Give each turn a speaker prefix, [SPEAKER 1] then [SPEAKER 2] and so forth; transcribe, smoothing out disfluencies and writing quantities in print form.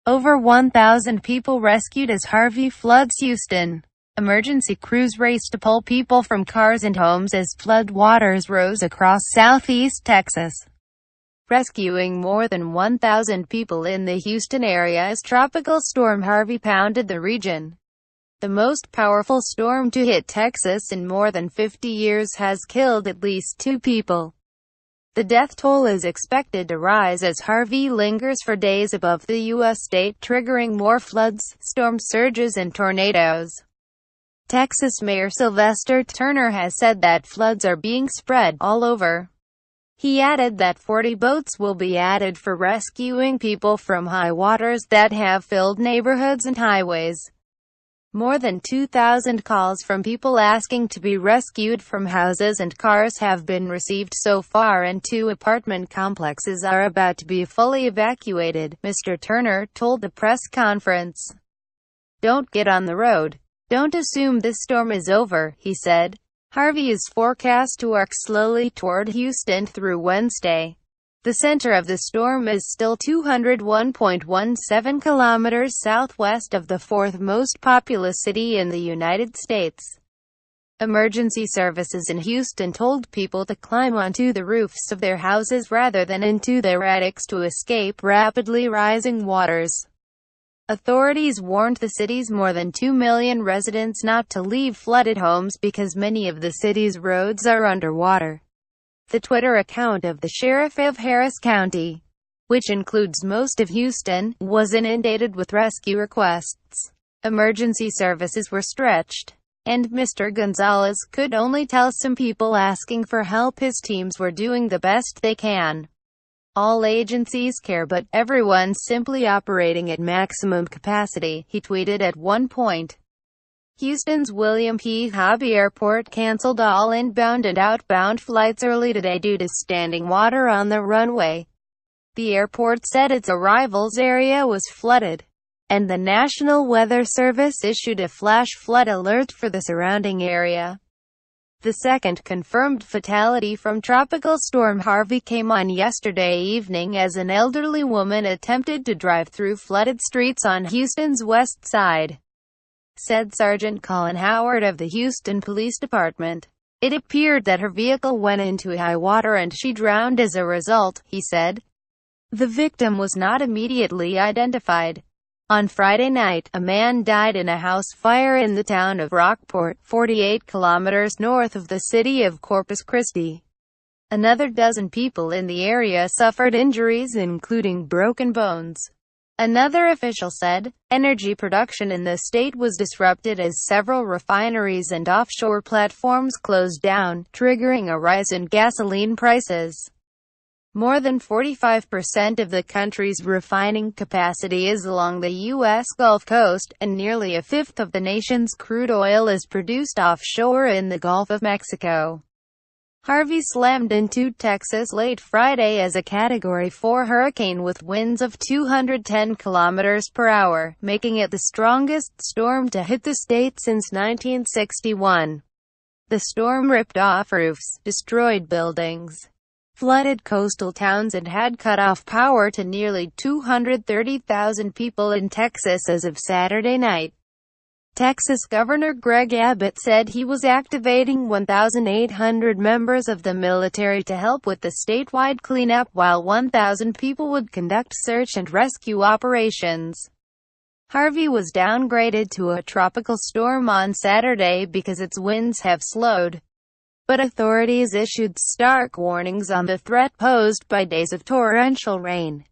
[SPEAKER 1] Over 1,000 people rescued as Harvey floods Houston. Emergency crews raced to pull people from cars and homes as flood waters rose across southeast Texas, rescuing more than 1,000 people in the Houston area as Tropical Storm Harvey pounded the region. The most powerful storm to hit Texas in more than 50 years has killed at least 2 people. The death toll is expected to rise as Harvey lingers for days above the U.S. state, triggering more floods, storm surges and tornadoes. Texas Mayor Sylvester Turner has said that floods are being spread all over. He added that 40 boats will be added for rescuing people from high waters that have filled neighborhoods and highways. More than 2,000 calls from people asking to be rescued from houses and cars have been received so far, and 2 apartment complexes are about to be fully evacuated, Mr. Turner told the press conference. "Don't get on the road. Don't assume this storm is over," he said. Harvey is forecast to arc slowly toward Houston through Wednesday. The center of the storm is still 201.17 kilometers southwest of the 4th most populous city in the United States. Emergency services in Houston told people to climb onto the roofs of their houses rather than into their attics to escape rapidly rising waters. Authorities warned the city's more than 2 million residents not to leave flooded homes because many of the city's roads are underwater. The Twitter account of the sheriff of Harris County, which includes most of Houston, was inundated with rescue requests. Emergency services were stretched, and Mr. Gonzalez could only tell some people asking for help his teams were doing the best they can. "All agencies care, but everyone's simply operating at maximum capacity," he tweeted at one point. Houston's William P. Hobby Airport canceled all inbound and outbound flights early today due to standing water on the runway. The airport said its arrivals area was flooded, and the National Weather Service issued a flash flood alert for the surrounding area. The second confirmed fatality from Tropical Storm Harvey came on yesterday evening as an elderly woman attempted to drive through flooded streets on Houston's west side, said Sergeant Colin Howard of the Houston Police Department. "It appeared that her vehicle went into high water and she drowned as a result," he said. The victim was not immediately identified. On Friday night, a man died in a house fire in the town of Rockport, 48 kilometers north of the city of Corpus Christi. Another dozen people in the area suffered injuries, including broken bones. Another official said, energy production in the state was disrupted as several refineries and offshore platforms closed down, triggering a rise in gasoline prices. More than 45% of the country's refining capacity is along the U.S. Gulf Coast, and nearly a fifth of the nation's crude oil is produced offshore in the Gulf of Mexico. Harvey slammed into Texas late Friday as a Category 4 hurricane with winds of 210 kilometers per hour, making it the strongest storm to hit the state since 1961. The storm ripped off roofs, destroyed buildings, flooded coastal towns and had cut off power to nearly 230,000 people in Texas as of Saturday night. Texas Governor Greg Abbott said he was activating 1,800 members of the military to help with the statewide cleanup, while 1,000 people would conduct search and rescue operations. Harvey was downgraded to a tropical storm on Saturday because its winds have slowed, but authorities issued stark warnings on the threat posed by days of torrential rain.